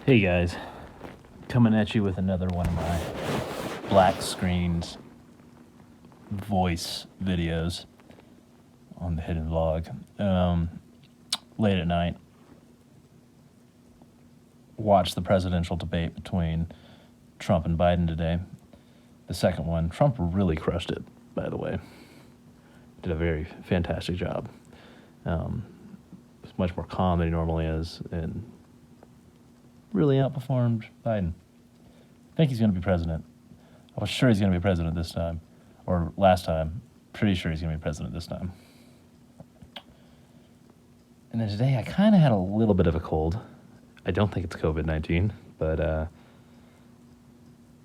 Hey guys, coming at you with another one of my black screens voice videos on the Hidden Vlog. Late at night, watched the presidential debate between Trump and Biden today. The second one, Trump really crushed it, by the way. Did a very fantastic job. Was much more calm than he normally is, and really outperformed Biden. I think he's going to be president. I was sure he's going to be president this time, or last time. Pretty sure he's going to be president this time. And then today, I kind of had a little bit of a cold. I don't think it's COVID-19, but I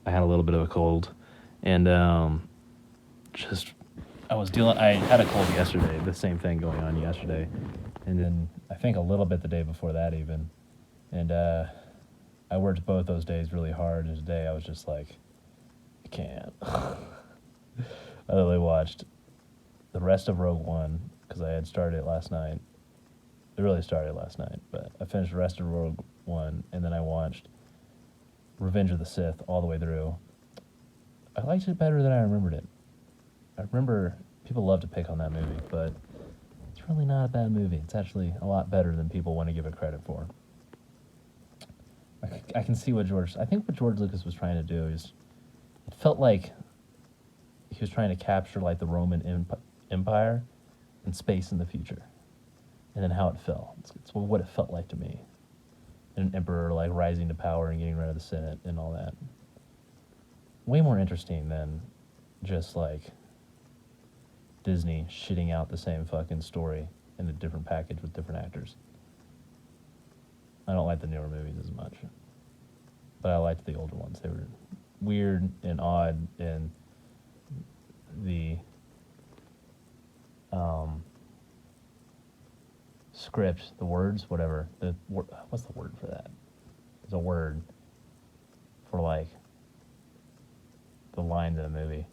had a little bit of a cold, and I had a cold yesterday. The same thing going on yesterday, and then I think a little bit the day before that even, and I worked both those days really hard, and today I was just like, I can't. I literally watched the rest of Rogue One, because I had started it last night. It really started last night, but I finished the rest of Rogue One, and then I watched Revenge of the Sith all the way through. I liked it better than I remembered it. I remember people love to pick on that movie, but it's really not a bad movie. It's actually a lot better than people want to give it credit for. I can see what George Lucas was trying to do is, it felt like he was trying to capture like the Roman Empire and space in the future, and then how it fell. It's what it felt like to me. An emperor like rising to power and getting rid of the Senate and all that. Way more interesting than just like Disney shitting out the same fucking story in a different package with different actors. I don't like the newer movies as much, but I liked the older ones. They were weird and odd, and the script, the words, whatever. What's the word for that? There's a word for like the lines in a movie.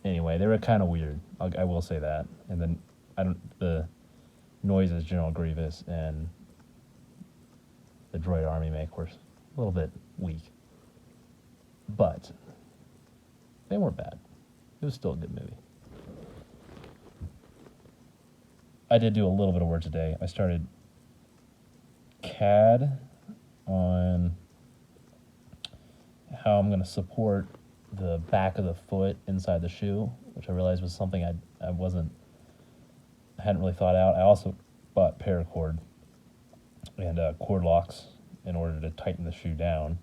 Anyway, they were kind of weird. I will say that. And then the noises General Grievous and the droid army make were a little bit weak, but they weren't bad. It was still a good movie. I did do a little bit of work today. I started CAD on how I'm going to support the back of the foot inside the shoe, which I realized was something I hadn't really thought out. I also bought paracord and cord locks in order to tighten the shoe down,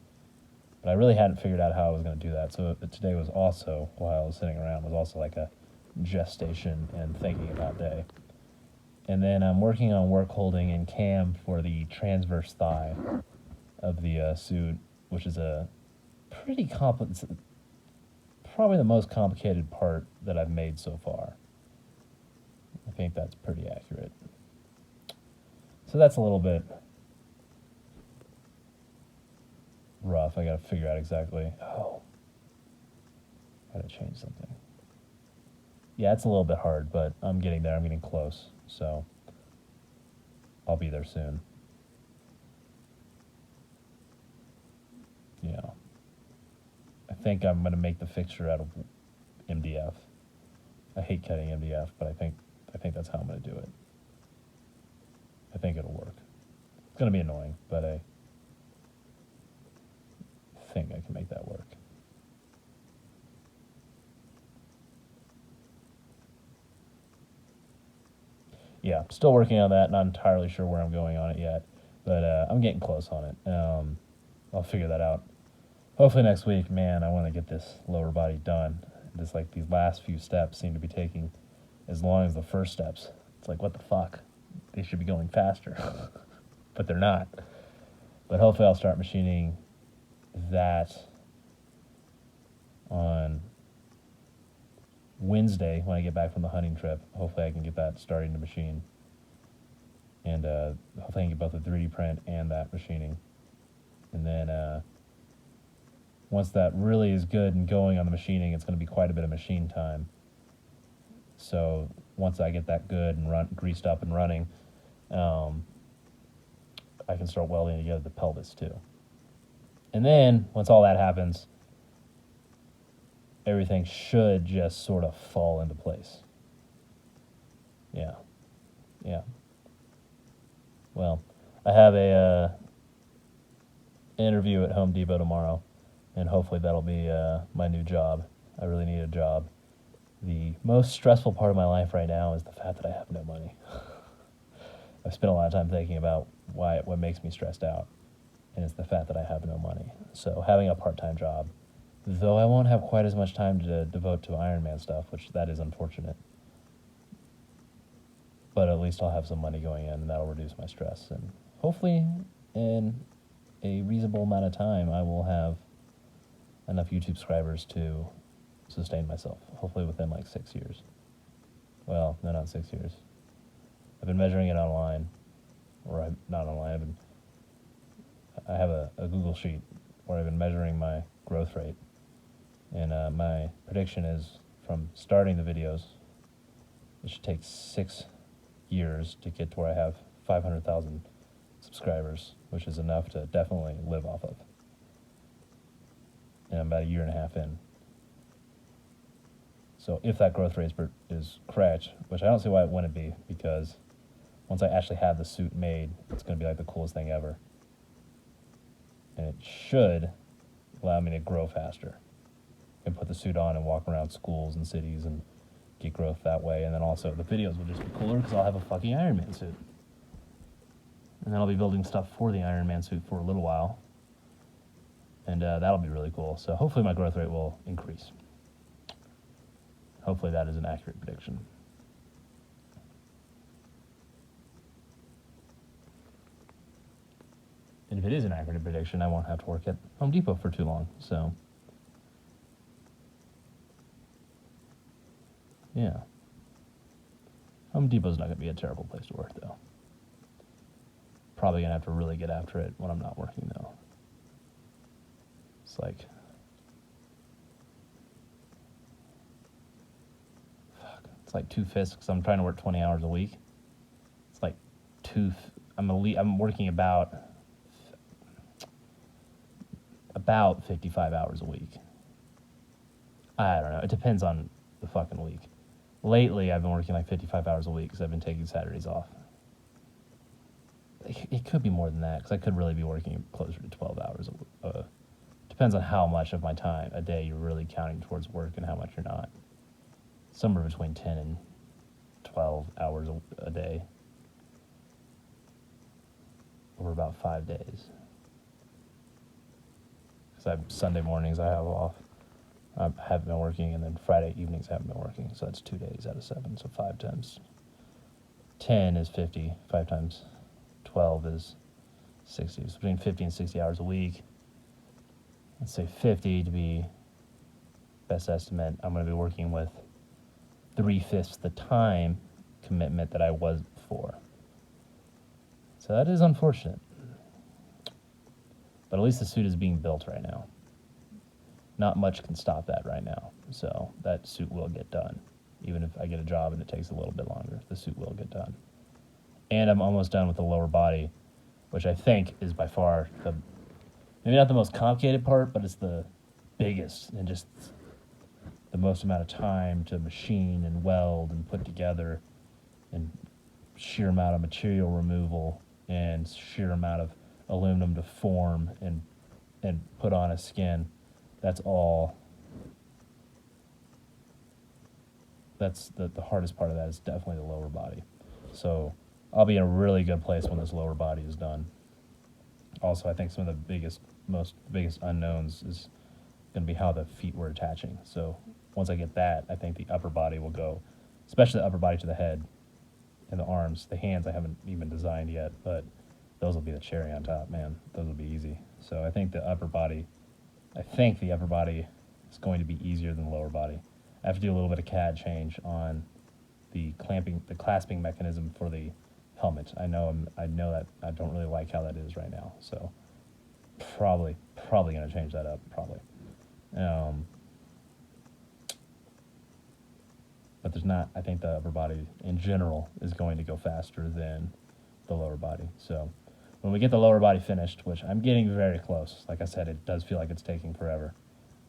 but I really hadn't figured out how I was going to do that. So today was also, while I was sitting around, was also like a gestation and thinking about day. And then I'm working on work holding and cam for the transverse thigh of the suit, which is a pretty complicated, probably the most complicated part that I've made so far. I think that's pretty accurate. So that's a little bit rough. I gotta figure out exactly. Oh, gotta change something. Yeah, it's a little bit hard, but I'm getting there. I'm getting close. So I'll be there soon. Yeah. I think I'm gonna make the fixture out of MDF. I hate cutting MDF, but I think that's how I'm gonna do it. I think it'll work. It's gonna be annoying, but I think I can make that work. Yeah, still working on that. Not entirely sure where I'm going on it yet, but I'm getting close on it. I'll figure that out. Hopefully next week. Man, I want to get this lower body done. Just like these last few steps seem to be taking as long as the first steps. It's like, what the fuck? They should be going faster, but they're not. But hopefully I'll start machining that on Wednesday when I get back from the hunting trip. Hopefully I can get that starting to machine, and hopefully I can get both the 3D print and that machining. And then once that really is good and going on the machining, it's going to be quite a bit of machine time. So once I get that good and greased up and running, I can start welding together the pelvis too. And then once all that happens, everything should just sort of fall into place. Yeah. Yeah. Well, I have a interview at Home Depot tomorrow, and hopefully that'll be my new job. I really need a job. The most stressful part of my life right now is the fact that I have no money. I've spent a lot of time thinking about what makes me stressed out, and it's the fact that I have no money. So having a part-time job, though I won't have quite as much time to devote to Ironman stuff, which that is unfortunate, but at least I'll have some money going in, and that'll reduce my stress. And hopefully in a reasonable amount of time, I will have enough YouTube subscribers to sustain myself, hopefully within like 6 years. Well, no, not 6 years. I've been measuring it online, or not online, I have a Google sheet where I've been measuring my growth rate, and my prediction is from starting the videos, it should take 6 years to get to where I have 500,000 subscribers, which is enough to definitely live off of. And I'm about a year and a half in. So if that growth rate is correct, which I don't see why it wouldn't be, because once I actually have the suit made, it's going to be like the coolest thing ever. And it should allow me to grow faster. I can put the suit on and walk around schools and cities and get growth that way. And then also the videos will just be cooler because I'll have a fucking Iron Man suit. And then I'll be building stuff for the Iron Man suit for a little while. And that'll be really cool. So hopefully my growth rate will increase. Hopefully that is an accurate prediction. And if it is an accurate prediction, I won't have to work at Home Depot for too long. So, yeah. Home Depot's not going to be a terrible place to work, though. Probably going to have to really get after it when I'm not working, though. It's like, it's like 2 fists because I'm trying to work 20 hours a week. It's like I'm working about 55 hours a week. I don't know. It depends on the fucking week. Lately, I've been working like 55 hours a week because I've been taking Saturdays off. It could be more than that because I could really be working closer to 12 hours. Depends on how much of my time a day you're really counting towards work and how much you're not. Somewhere between 10 and 12 hours a day over about 5 days. Because Sunday mornings I have off. I haven't been working, and then Friday evenings I haven't been working. So that's 2 days out of 7. So 5 times 10 is 50. 5 times 12 is 60. So between 50 and 60 hours a week. Let's say 50 to be best estimate. I'm going to be working with 3/5 the time commitment that I was before. So that is unfortunate. But at least the suit is being built right now. Not much can stop that right now. So that suit will get done. Even if I get a job and it takes a little bit longer, the suit will get done. And I'm almost done with the lower body, which I think is by far maybe not the most complicated part, but it's the biggest and just the most amount of time to machine and weld and put together, and sheer amount of material removal and sheer amount of aluminum to form and put on a skin. That's all. That's the hardest part of that is definitely the lower body. So I'll be in a really good place when this lower body is done. Also, I think some of the biggest unknowns is going to be how the feet were attaching. So once I get that, I think the upper body will go, especially the upper body to the head and the arms. The hands I haven't even designed yet, but those will be the cherry on top, man. Those will be easy. So I think the upper body is going to be easier than the lower body. I have to do a little bit of CAD change on the clasping mechanism for the helmet. I know that I don't really like how that is right now. So probably going to change that up, probably. But I think the upper body in general is going to go faster than the lower body. So when we get the lower body finished, which I'm getting very close. Like I said, it does feel like it's taking forever,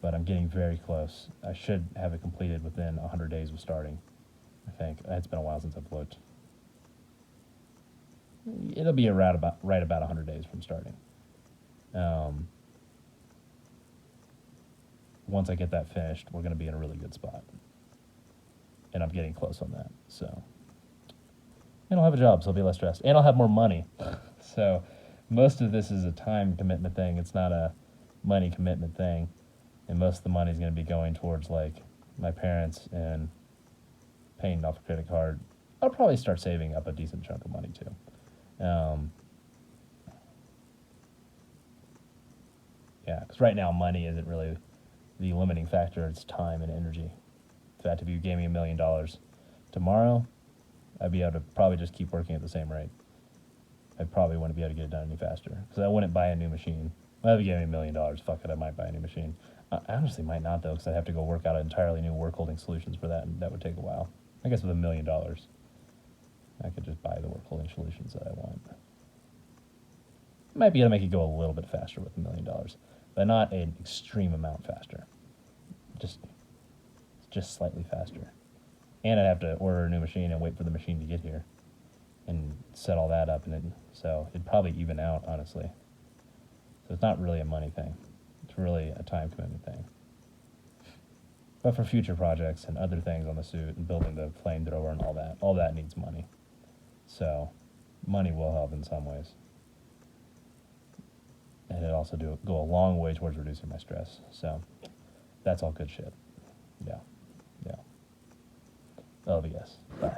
but I'm getting very close. I should have it completed within 100 days of starting, I think. It's been a while since I've looked. It'll be right about 100 days from starting. Once I get that finished, we're going to be in a really good spot. And I'm getting close on that, so. And I'll have a job, so I'll be less stressed. And I'll have more money. So most of this is a time commitment thing. It's not a money commitment thing. And most of the money is going to be going towards, like, my parents and paying off a credit card. I'll probably start saving up a decent chunk of money, too. Yeah, because right now money isn't really the limiting factor. It's time and energy. In fact, if you gave me $1 million tomorrow, I'd be able to probably just keep working at the same rate. I probably wouldn't be able to get it done any faster because I wouldn't buy a new machine. Well, if you gave me $1 million, fuck it, I might buy a new machine. I honestly might not, though, because I'd have to go work out entirely new work holding solutions for that, and that would take a while. I guess with $1 million, I could just buy the work holding solutions that I want. Might be able to make it go a little bit faster with $1 million, but not an extreme amount faster. Just slightly faster. And I'd have to order a new machine and wait for the machine to get here and set all that up, and so it'd probably even out, honestly. So it's not really a money thing. It's really a time commitment thing. But for future projects and other things on the suit and building the flamethrower and all that needs money. So money will help in some ways. And it also go a long way towards reducing my stress. So that's all good shit. Yeah. LVS. Bye.